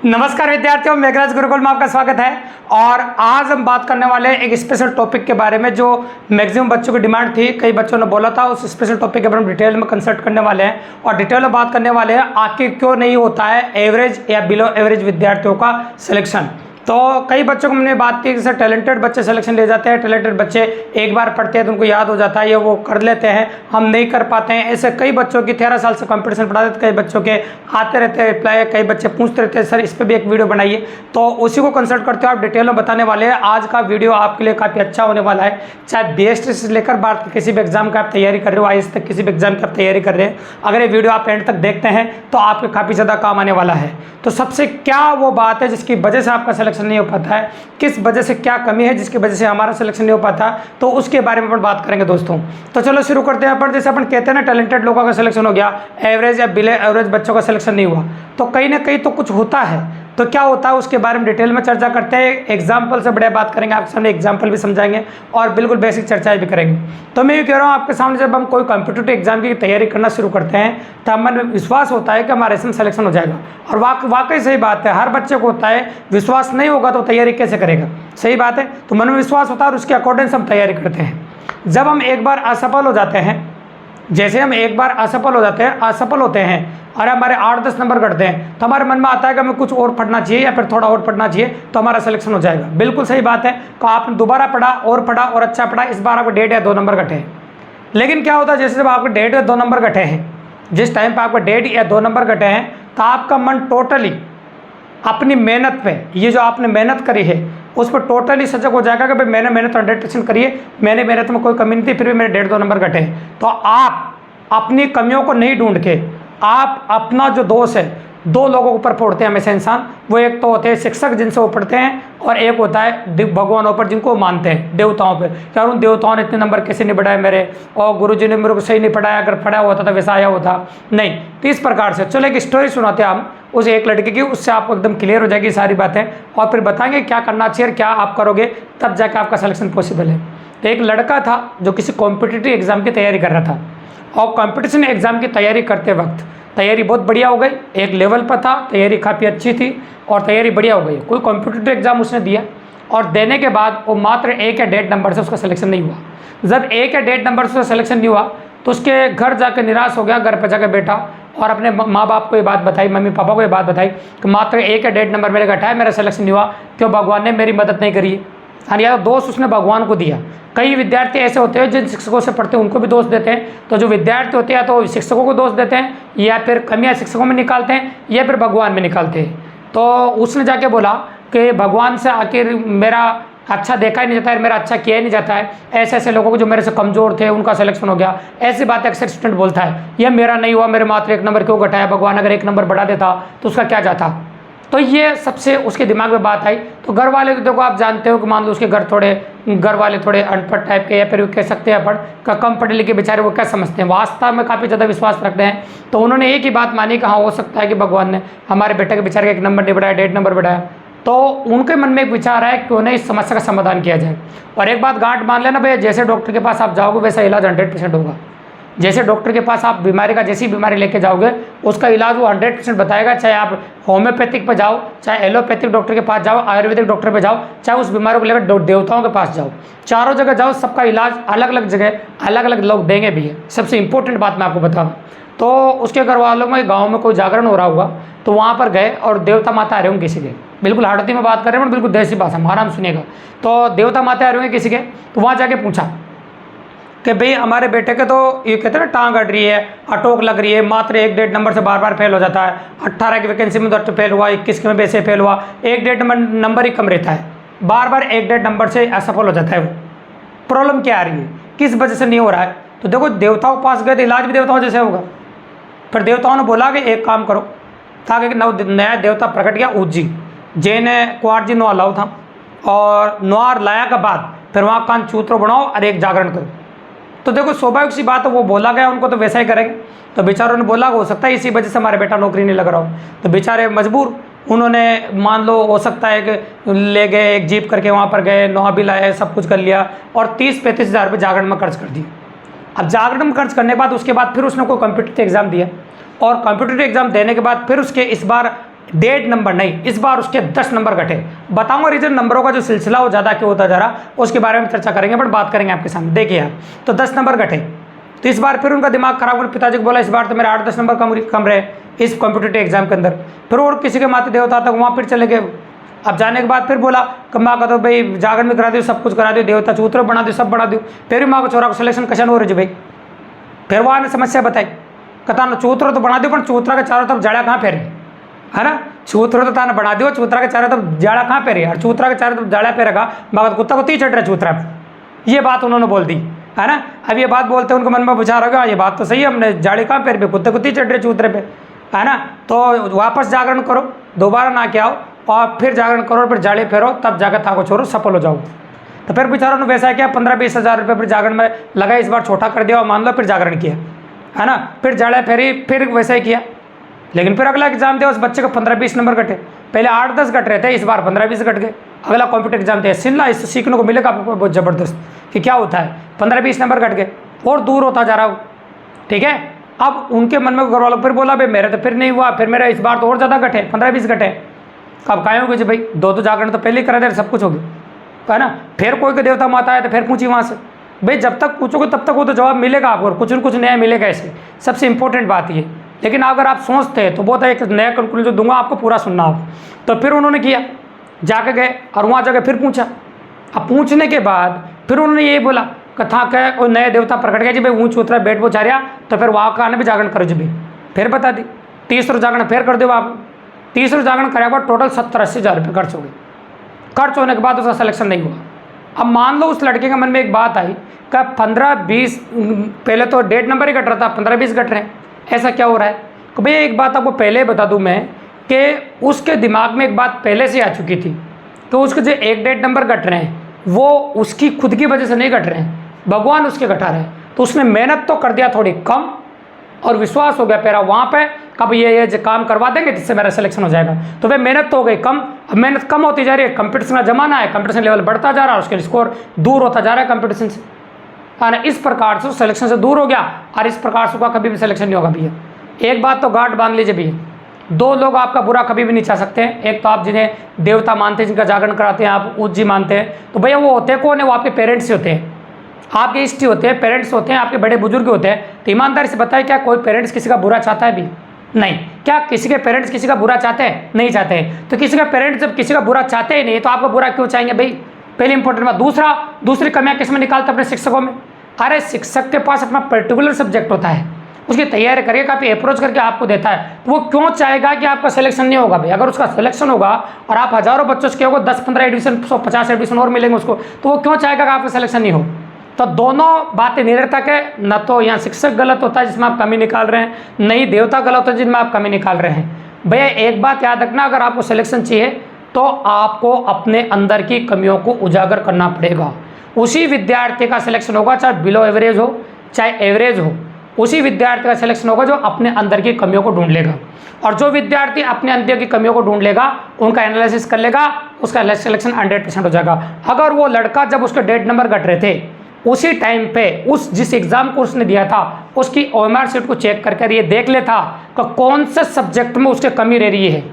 नमस्कार विद्यार्थियों, मेघराज गुरुकुल में आपका स्वागत है। और आज हम बात करने वाले हैं एक स्पेशल टॉपिक के बारे में जो मैक्सिमम बच्चों की डिमांड थी। कई बच्चों ने बोला था, उस स्पेशल टॉपिक के बारे में डिटेल में कंसल्ट करने वाले हैं और डिटेल में बात करने वाले हैं आखिर क्यों नहीं होता है एवरेज या बिलो एवरेज विद्यार्थियों का सिलेक्शन। तो कई बच्चों को मैंने बात की, जैसे टैलेंटेड बच्चे सिलेक्शन ले जाते हैं, टैलेंटेड बच्चे एक बार पढ़ते हैं तो उनको याद हो जाता है, ये वो कर लेते हैं, हम नहीं कर पाते हैं। ऐसे कई बच्चों की 13 साल से कंपटीशन पढ़ाते थे, कई बच्चों के आते रहते हैं रिप्लाई, कई बच्चे पूछते रहते हैं सर इस पर भी एक वीडियो बनाइए। तो उसी को कंसल्ट करते हो आप डिटेल में बताने वाले हैं। आज का वीडियो आपके लिए काफ़ी अच्छा होने वाला है। चाहे बेस्ट से लेकर बात किसी भी एग्जाम का आप तैयारी कर रहे हो, आईएएस तक किसी भी एग्जाम की आप तैयारी कर रहे हैं, अगर ये वीडियो आप एंड तक देखते हैं तो आपके काफ़ी ज़्यादा काम आने वाला है। तो सबसे क्या वो बात है जिसकी वजह से आपका सिलेक्शन नहीं हो पाता है, किस वजह से क्या कमी है जिसकी वजह से हमारा सिलेक्शन नहीं हो पाता, तो उसके बारे में अपन बात करेंगे दोस्तों। तो चलो शुरू करते हैं। अपन जैसे अपन कहते हैं ना, टैलेंटेड लोगों का सिलेक्शन हो गया, एवरेज या बिलो एवरेज बच्चों का सिलेक्शन नहीं हुआ, तो कहीं ना कहीं तो कुछ होता है। तो क्या होता है उसके बारे में डिटेल में चर्चा करते हैं, एग्जाम्पल से बढ़िया बात करेंगे, आपके सामने एग्जाम्पल भी समझाएंगे और बिल्कुल बेसिक चर्चाएं भी करेंगे। तो मैं ये कह रहा हूँ आपके सामने, जब हम कोई कॉम्पिटिटिव एग्जाम की तैयारी करना शुरू करते हैं तो हमें विश्वास होता है कि हमारा इसमें सिलेक्शन हो जाएगा। और वाकई सही बात है, हर बच्चे को होता है। विश्वास नहीं होगा तो तैयारी कैसे करेगा, सही बात है। तो मन में विश्वास होता है और उसके अकॉर्डिंग से हम तैयारी करते हैं। जब हम एक बार असफल हो जाते हैं, जैसे हम एक बार असफल होते हैं और हमारे 8-10 नंबर घटते हैं, तो हमारे मन में आता है कि हमें कुछ और पढ़ना चाहिए या फिर थोड़ा और पढ़ना चाहिए तो हमारा सिलेक्शन हो जाएगा। बिल्कुल सही बात है। तो आपने दोबारा पढ़ा और अच्छा पढ़ा, इस बार आपको 1.5 या 2 नंबर घटे हैं। लेकिन क्या होता है, जैसे जब आपको 1.5 या 2 नंबर घटे हैं, जिस टाइम पर आपको 1.5 या 2 नंबर घटे हैं, तो आपका मन टोटली अपनी मेहनत पे, ये जो आपने मेहनत करी है उस पर टोटली सजग हो जाएगा कि भाई मैंने मेहनत 100% करी है, मैंने मेहनत में कोई कमी नहीं थी, फिर भी मेरे 1.5-2 नंबर घटे हैं। तो आप अपनी कमियों को नहीं ढूंढ के, आप अपना जो दोष है, 2 लोगों के ऊपर फोड़ते हैं हमेशा इंसान। वो एक तो होते हैं शिक्षक जिनसे वो पढ़ते हैं, और एक होता है भगवानों पर जिनको वो मानते हैं, देवताओं पर। क्या उन देवताओं ने इतने नंबर कैसे नहीं बढ़ाए मेरे, और गुरुजी ने मेरे को सही नहीं पढ़ाया, अगर पढ़ा होता तो वैसा आया होता नहीं। तो इस प्रकार से चलो एक स्टोरी सुनाते हैं हम उस एक लड़के की, उससे आपको एकदम क्लियर हो जाएगी सारी बातें, और फिर बताएंगे क्या करना चाहिए और क्या आप करोगे तब जाके आपका सिलेक्शन पॉसिबल है। तो एक लड़का था जो किसी कॉम्पिटिटिव एग्जाम की तैयारी कर रहा था, और कंपटीशन एग्जाम की तैयारी करते वक्त तैयारी बहुत बढ़िया हो गई, एक लेवल पर था, तैयारी काफ़ी अच्छी थी और तैयारी बढ़िया हो गई। कोई कॉम्पिटिटिव एग्जाम उसने दिया और देने के बाद वो मात्र 1 या 1.5 नंबर से उसका सिलेक्शन नहीं हुआ। जब 1 या 1.5 नंबर से उसका सिलेक्शन नहीं हुआ तो उसके घर जाकर निराश हो गया, घर पर जाकर बैठा और अपने माँ बाप को ये बात बताई, मम्मी पापा को ये बात बताई कि मात्र 1 या 1.5 नंबर मेरे घटा है, मेरा सिलेक्शन नहीं हुआ, क्यों भगवान ने मेरी मदद नहीं करी है। या दोष उसने भगवान को दिया। कई विद्यार्थी ऐसे होते हैं जिन शिक्षकों से पढ़ते हैं उनको भी दोष देते हैं। तो जो विद्यार्थी होते हैं तो शिक्षकों को दोष देते हैं, या फिर कमियां शिक्षकों में निकालते हैं, या फिर भगवान में निकालते हैं। तो उसने जाके बोला कि भगवान से आखिर मेरा अच्छा देखा ही नहीं जाता है, मेरा अच्छा किया ही नहीं जाता है, ऐसे ऐसे लोगों को जो मेरे से कमज़ोर थे उनका सिलेक्शन हो गया। ऐसी बात अक्सर स्टूडेंट बोलता है, यह मेरा नहीं हुआ, मेरे मात्र 1 नंबर क्यों घटाया, भगवान अगर 1 नंबर बढ़ा देता तो उसका क्या जाता। तो ये सबसे उसके दिमाग में बात आई। तो घर वाले तो देखो आप जानते हो कि मान लो उसके घर वाले थोड़े अनपढ़ टाइप के, या फिर कह सकते हैं अनपढ़, कम पढ़े लिखे बेचारे, वो क्या समझते हैं, वास्तव में काफ़ी ज़्यादा विश्वास रखते हैं। तो उन्होंने एक ही बात मानी कि हाँ हो सकता है कि भगवान ने हमारे बेटे के बेचारे का 1 नंबर नहीं बढ़ाया, 1.5 नंबर बढ़ाया। तो उनके मन में एक विचार है क्यों नहीं इस समस्या का समाधान किया जाए। और एक बात गांठ मान लेना भैया, जैसे डॉक्टर के पास आप जाओगे वैसा इलाज 100% होगा। जैसे डॉक्टर के पास आप बीमारी का जैसी बीमारी लेके जाओगे उसका इलाज वो 100% बताएगा। चाहे आप होम्योपैथिक पे जाओ, चाहे एलोपैथिक डॉक्टर के पास जाओ, आयुर्वेदिक डॉक्टर पे जाओ, चाहे उस बीमारी को लेकर देवताओं के पास जाओ, चारों जगह जाओ, सबका इलाज अलग अलग जगह अलग अलग लोग देंगे भी है। सबसे इंपॉर्टेंट बात मैं आपको बताऊँ, तो उसके घर वालों में गाँव में कोई जागरण हो रहा होगा, तो वहाँ पर गए और देवता माता आ रहे होंगे किसी के, बिल्कुल हड़ती में बात कर रहे हैं, बिल्कुल देसी भाषा आराम सुनिएगा। तो देवता माता आ रहे होंगे किसी के, तो वहाँ जाके पूछा कि भाई हमारे बेटे के तो ये कहते हैं ना टांग अड़ रही है, अटोक लग रही है, मात्र 1-1.5 नंबर से बार बार फेल हो जाता है, 18 की वैकेंसी में तो फेल हुआ, 21 में वैसे फेल हुआ, 1-1.5 नंबर ही कम रहता है, बार बार 1-1.5 नंबर से असफल हो जाता है। वो प्रॉब्लम क्या आ रही है, किस वजह से नहीं हो रहा है। तो देखो देवताओं के पास गए तो इलाज भी देवताओं जैसे होगा। फिर देवताओं ने बोला कि एक काम करो, ताकि नया देवता प्रकट गया, उज्जी जैन कुआर जी नुआ लाओ था, और नुआर लाया के बाद फिर वहाँ कान चूत्रो बनाओ और एक जागरण करो। तो देखो स्वाभाविक सी बात है, वो बोला गया उनको तो वैसा ही करेंगे। तो बेचारों ने बोला हो सकता है इसी वजह से हमारे बेटा नौकरी नहीं लग रहा हो, तो बेचारे मजबूर, उन्होंने मान लो हो सकता है कि ले गए एक जीप करके, वहाँ पर गए, नौहा भी लाए, सब कुछ कर लिया और 30-35 हज़ार रुपये जागरण में खर्च कर दिए। अब जागरण में खर्च करने के बाद उसके बाद फिर उसने कोई कॉम्पिटिटिव एग्ज़ाम दिया, और कॉम्पिटिटिव एग्ज़ाम देने के बाद फिर उसके इस बार 1.5 नंबर नहीं, इस बार उसके 10 नंबर घटे। बताऊंगा रीजन, नंबरों का जो सिलसिला वो ज़्यादा क्यों होता जा रहा उसके बारे में चर्चा करेंगे, बट बात करेंगे आपके सामने। देखिए आप, तो 10 नंबर घटे, तो इस बार फिर उनका दिमाग खराब हो, पिताजी को बोला इस बार तो मेरे 8-10 नंबर कम रहे इस कॉम्पिटेटिव एग्जाम के अंदर। फिर और किसी के माते देवता तक वहाँ फिर चले गए। अब जाने के बाद फिर बोला कि माँ का तो भाई जागरण भी करा दियो, सब कुछ करा दियो, देवता चूत्र बना दियो, सब बना दियो। फिर भी माँ को छोरा को सिलेक्शन कैसे हो रही जी भाई। फिर वहाँ ने समस्या बताई, कथा ना चूत्र तो बना दियो, पर चूत्रा के चारों तरफ जाड़ा कहाँ फेरे, है ना। चूत्र तो ताने बना दियो, चूत्रा के चारों तरफ जाड़ा कहाँ फेरे, और चूत्रा के चारों तरफ जाड़ा फेरेगा मगर कुत्ता को ती चढ़ रहा चूत्रा पे। ये बात उन्होंने बोल दी, है ना। अब ये बात बोलते उनके मन में विचार होगा, ये बात तो सही है, हमने जाड़े कहाँ फेर पे, कुत्ते को ती चढ़ रहे चूत्रे पे, है ना। तो वापस जागरण करो, दोबारा ना के आओ और फिर जागरण करो, फिर जाड़े फेरो, तब जाकर थाको छोड़ो सफल हो जाओ। तो फिर बेचारों ने वैसा किया, 15-20 हज़ार रुपये फिर जागरण में लगा, इस बार छोटा कर दिया और मान लो फिर जागरण किया, है ना। फिर जाड़े फेरी, फिर वैसा ही किया, लेकिन फिर अगला एग्जाम दिया, उस बच्चे को 15-20 नंबर घटे। पहले 8-10 घट रहे थे, इस बार 15-20 घट गए। अगला कॉम्पिटेटिव एग्जाम दिया, सिलना इससे सीखने को मिलेगा आपको बहुत ज़बरदस्त कि क्या होता है। 15-20 नंबर घट गए और दूर होता जा रहा हो, ठीक है। अब उनके मन में घर वालों फिर बोला भाई मेरा तो फिर नहीं हुआ, फिर मेरा इस बार तो और ज़्यादा घटे, 15-20 घटे। अब काहे होगी जी भाई, 2 जागरण तो पहले ही करा दे, सब कुछ हो गया, है ना। फिर कोई के देवता माता है तो फिर पूछी वहाँ से, भाई जब तक पूछोगे तब तक वो तो जवाब मिलेगा आपको, और कुछ न कुछ नया मिलेगा ऐसे, सबसे इंपॉर्टेंट बात ये। लेकिन अगर आप सोचते हैं तो बहुत एक नया कंक्लूजन जो दूंगा आपको पूरा सुनना आप। तो फिर उन्होंने किया, जाके गए और वहाँ जाकर फिर पूछा। अब पूछने के बाद फिर उन्होंने ये बोला कथा का कोई नया देवता प्रकट गया जी भाई, ऊँच उतरा बैठ वो चारिया, तो फिर वहाँ का आने भी जागरण करो जी भाई। फिर बता दी, तीसरा जागरण फिर कर दो आप। तीसरा जागरण कराया बाद टोटल 70-80 हज़ार रुपये खर्च हो गए। खर्च होने के बाद उसका सिलेक्शन नहीं हुआ। अब मान लो उस लड़के के मन में एक बात आई कि 15-20 पहले तो 1.5 नंबर ही घट रहा था, 15-20 घट रहे हैं, ऐसा क्या हो रहा है। तो भैया एक बात आपको पहले बता दूं मैं कि उसके दिमाग में एक बात पहले से आ चुकी थी कि उसके जो 1-1.5 नंबर घट रहे हैं वो उसकी खुद की वजह से नहीं घट रहे हैं, भगवान उसके घटा रहे हैं। तो उसने मेहनत तो कर दिया थोड़ी कम और विश्वास हो गया पेरा वहाँ पे कब ये काम करवा देंगे जिससे मेरा सिलेक्शन हो जाएगा। तो वे मेहनत तो हो गई कम, अब मेहनत कम होती जा रही है, कंपटीशन का जमाना है, कंपटीशन लेवल बढ़ता जा रहा है, उसके स्कोर दूर होता जा रहा है कंपटीशन से, है। इस प्रकार से सिलेक्शन से दूर हो गया और इस प्रकार से कभी भी सिलेक्शन नहीं होगा भैया। एक बात तो गांठ बांध लीजिए भैया, 2 लोग आपका बुरा कभी भी नहीं चाह सकते हैं। एक तो आप जिन्हें देवता मानते हैं, जिनका जागरण कराते हैं, आप उज्ज जी मानते हैं, तो भैया वो होते कौन है, वो आपके पेरेंट्स ही होते हैं, आपके इष्ट होते हैं, पेरेंट्स होते हैं, आपके बड़े बुजुर्ग होते हैं। तो ईमानदारी से बताइए क्या कोई पेरेंट्स किसी का बुरा चाहता है भी? नहीं। क्या किसी के पेरेंट्स किसी का बुरा चाहते हैं? नहीं चाहते हैं। तो किसी का पेरेंट्स जब किसी का बुरा चाहते ही नहीं तो आपका बुरा क्यों चाहेंगे भाई? पहली इंपॉर्टेंट बात। दूसरी कमियां किस में निकालते अपने शिक्षकों में? अरे शिक्षक के पास अपना पर्टिकुलर सब्जेक्ट होता है, उसकी तैयारी करके काफ़ी अप्रोच करके आपको देता है, तो वो क्यों चाहेगा कि आपका सिलेक्शन नहीं होगा भाई? अगर उसका सिलेक्शन होगा और आप हज़ारों बच्चों से होगा 10-15 एडमिशन 150 एडमिशन और मिलेंगे उसको, तो वो क्यों चाहेगा कि आपका सिलेक्शन नहीं हो? तो दोनों बातें निरर्थक है। न तो यहाँ शिक्षक गलत होता है जिसमें आप कमी निकाल रहे हैं, नहीं देवता गलत होता है जिनमें आप कमी निकाल रहे हैं। भैया एक बात याद रखना, अगर आपको सिलेक्शन चाहिए तो आपको अपने अंदर की कमियों को उजागर करना पड़ेगा। उसी विद्यार्थी का सिलेक्शन होगा चाहे बिलो एवरेज हो चाहे एवरेज हो, उसी विद्यार्थी का सिलेक्शन होगा जो अपने अंदर की कमियों को ढूंढ लेगा। और जो विद्यार्थी अपने अंदर की कमियों को ढूंढ लेगा, उनका एनालिसिस कर लेगा, उसका सिलेक्शन 100% हो जाएगा। अगर वो लड़का जब उसके 1.5 नंबर घट रहे थे उसी टाइम पे उस जिस एग्जाम को उसने दिया था उसकी OMR शीट को चेक करके ये देख लेता कि कौन से सब्जेक्ट में उसके कमी रह रही है,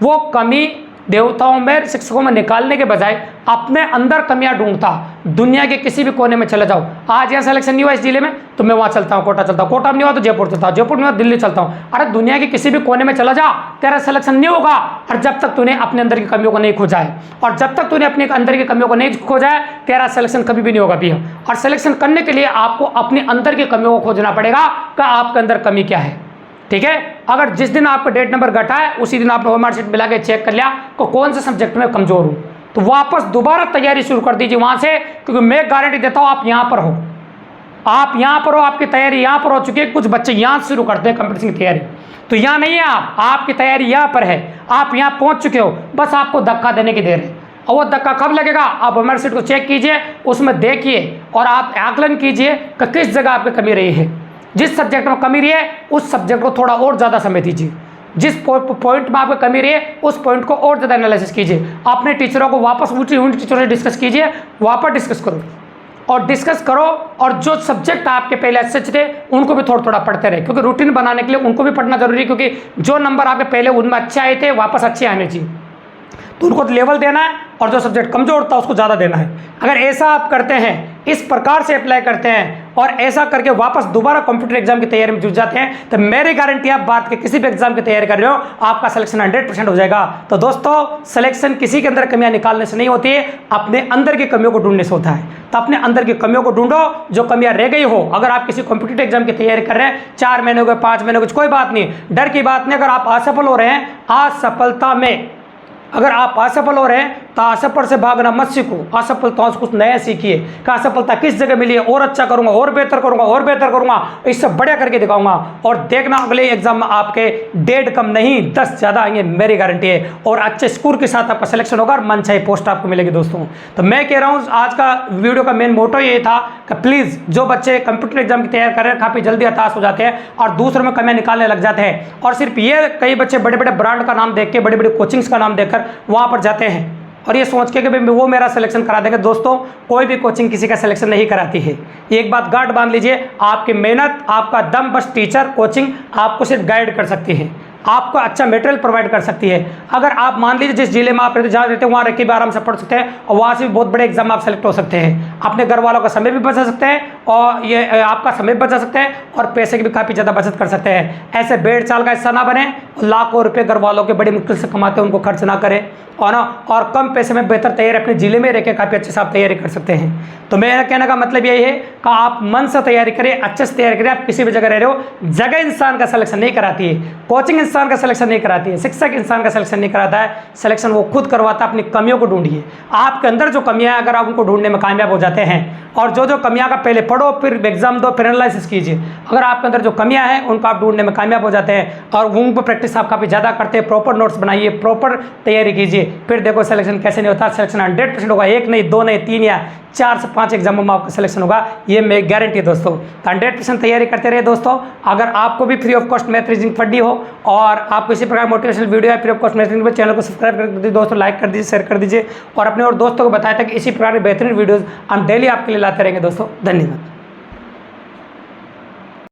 वो कमी देवताओं में शिक्षकों में निकालने के बजाय अपने अंदर कमियां ढूंढता। दुनिया के किसी भी कोने में चले जाओ, आज यहाँ सिलेक्शन नहीं हुआ इस जिले में तो मैं वहाँ चलता हूँ, कोटा चलता हूँ, कोटा में नहीं हुआ तो जयपुर चलता हूँ, जयपुर में हुआ दिल्ली चलता हूँ। अरे दुनिया के किसी भी कोने में चला जा, तेरा सिलेक्शन नहीं होगा। और जब तक तूने अपने अंदर की कमियों को नहीं खोजा है, और जब तक तूने अपने अंदर की कमियों को नहीं खोजा है, तेरा सिलेक्शन कभी भी नहीं होगा भैया। और सिलेक्शन करने के लिए आपको अपने अंदर की कमियों को खोजना पड़ेगा कि आपके अंदर कमी क्या है, ठीक है। अगर जिस दिन आपका 1.5 नंबर घटा है उसी दिन आपने OMR शीट मिला के चेक कर लिया कि कौन से सब्जेक्ट में कमजोर हूँ, तो वापस दोबारा तैयारी शुरू कर दीजिए वहाँ से, क्योंकि मैं गारंटी देता हूँ आप यहाँ पर हो, आप यहाँ पर हो, आपकी तैयारी यहाँ पर हो चुकी है। कुछ बच्चे यहाँ से शुरू करते हैं कंपटीशन की तैयारी, तो यहाँ नहीं है आपकी तैयारी यहाँ पर है, आप यहाँ पहुँच चुके हो, बस आपको धक्का देने की देर है। और वो धक्का कब लगेगा? आप OMR शीट को चेक कीजिए, उसमें देखिए और आप आकलन कीजिए कि किस जगह आपकी कमी रही है। जिस सब्जेक्ट में कमी रही है उस सब्जेक्ट को थोड़ा और ज़्यादा समय दीजिए, जिस पॉइंट में आपको कमी रही है उस पॉइंट को और ज़्यादा एनालिसिस कीजिए। अपने टीचरों को वापस उन टीचरों से डिस्कस कीजिए, वापस डिस्कस करो, और डिस्कस करो, और जो सब्जेक्ट आपके पहले अच्छे थे उनको भी थोड़ा थोड़ा पढ़ते रहे, क्योंकि रूटीन बनाने के लिए उनको भी पढ़ना जरूरी है, क्योंकि जो नंबर आपके पहले उनमें अच्छे आए थे वापस अच्छे आने चाहिए, तो उनको लेवल देना है, और जो सब्जेक्ट कमजोर था उसको ज़्यादा देना है। अगर ऐसा आप करते हैं, इस प्रकार से अप्लाई करते हैं और ऐसा करके वापस दोबारा कंप्यूटर एग्जाम की तैयारी में जुट जाते हैं, तो मेरी गारंटी आप बात के किसी भी एग्जाम की तैयारी कर रहे हो, आपका सिलेक्शन 100% हो जाएगा। तो दोस्तों, सिलेक्शन किसी के अंदर कमियां निकालने से नहीं होती है, अपने अंदर की कमियों को ढूंढने से होता है। तो अपने अंदर की कमियों को ढूंढो, जो कमियां रह गई हो। अगर आप किसी कॉम्पिटिटिव एग्जाम की तैयारी कर रहे हैं, 4 महीने हो गए, 5 महीने हो गए, कोई बात नहीं, डर की बात नहीं। अगर आप असफल हो रहे हैं, असफलता में अगर आप असफल हो रहे हैं तो असफल से भागना मत सीखो, असफलताओं से कुछ नया सीखिए कि असफलता किस जगह मिली है, और अच्छा करूंगा, और बेहतर करूंगा, और बेहतर करूंगा, इससे बढ़िया करके दिखाऊंगा। और देखना अगले एग्जाम में आपके 1.5 कम नहीं 10 ज़्यादा आएंगे, मेरी गारंटी है, और अच्छे स्कोर के साथ आपका सिलेक्शन होगा और मनचाही पोस्ट आपको मिलेगी। दोस्तों, तो मैं कह रहा हूँ आज का वीडियो का मेन मोटो ये था कि प्लीज़ जो बच्चे कंप्यूटर एग्जाम की तैयारी कर रहे हैं काफ़ी जल्दी हताश हो जाते हैं और दूसरों में कमियां निकालने लग जाते हैं, और सिर्फ ये कई बच्चे बड़े बड़े ब्रांड का नाम देख के, बड़ी बड़ी कोचिंग्स का नाम देखकर वहाँ पर जाते हैं और ये सोच के कि भाई वो मेरा सिलेक्शन करा देंगे। दोस्तों, कोई भी कोचिंग किसी का सिलेक्शन नहीं कराती है। एक बात गांठ बांध लीजिए, आपकी मेहनत, आपका दम, बस टीचर, कोचिंग आपको सिर्फ गाइड कर सकती है, आपको अच्छा मटेरियल प्रोवाइड कर सकती है। अगर आप मान लीजिए जिस जिले में आप रहते, जहाँ रहते हैं वहाँ रह के भी आराम से पढ़ सकते हैं, और वहाँ से भी बहुत बड़े एग्जाम आप सेलेक्ट हो सकते हैं। अपने घर वालों का समय भी बचा सकते हैं, और ये आपका समय बचा सकते हैं, और पैसे की भी काफ़ी ज़्यादा बचत कर सकते हैं। ऐसे भेड़ चाल का हिस्सा ना बने, लाखों रुपये घर वालों के बड़ी मुश्किल से कमाते हैं, उनको खर्च ना करें, और ना और कम पैसे में बेहतर तैयारी अपने जिले में रह के काफ़ी अच्छे से आप तैयारी कर सकते हैं। तो मेरा कहने का मतलब यही है कि आप मन से तैयारी करें, अच्छे से तैयारी करें। आप किसी भी जगह रह रहे हो, जगह इंसान का सिलेक्शन नहीं कराती है, कोचिंग इंसान का सिलेक्शन नहीं कराती है, शिक्षक इंसान का सिलेक्शन नहीं कराता है, सिलेक्शन वो खुद करवाता है। अपनी कमियों को ढूंढिए, आपके अंदर जो कमियां हैं अगर आप उनको ढूंढने में कामयाब हो जाते हैं, और जो जो कमियां का पहले पढ़ो, फिर एग्जाम दो, फिर एनालिसिस कीजिए। अगर आपके अंदर जो कमियां हैं उनको आप ढूंढने में कामयाब हो जाते हैं, और उन पर प्रैक्टिस आप काफ़ी ज़्यादा करते हैं, प्रॉपर नोट्स बनाइए, प्रॉपर तैयारी कीजिए, फिर देखो सिलेक्शन कैसे नहीं होता। सिलेक्शन 100% होगा, 1 नहीं, 2 नहीं, 3 या 4 से 5 एग्जामों में आपका सिलेक्शन होगा, ये मेरी गारंटी है। दोस्तों, 100% तैयारी करते रहे। दोस्तों, अगर आपको भी free of cost math reasoning पढ़नी हो, और आपको इसी प्रकार मोटिवेशनल वीडियो या free of cost math reasoning पर, चैनल को सब्सक्राइब कर दीजिए दोस्तों, लाइक कर दीजिए, शेयर कर दीजिए, और अपने और दोस्तों को बताया था कि इसी प्रकार के बेहतरीन वीडियोज़ हम डेली आपके लिए लाते रहेंगे। दोस्तों, धन्यवाद।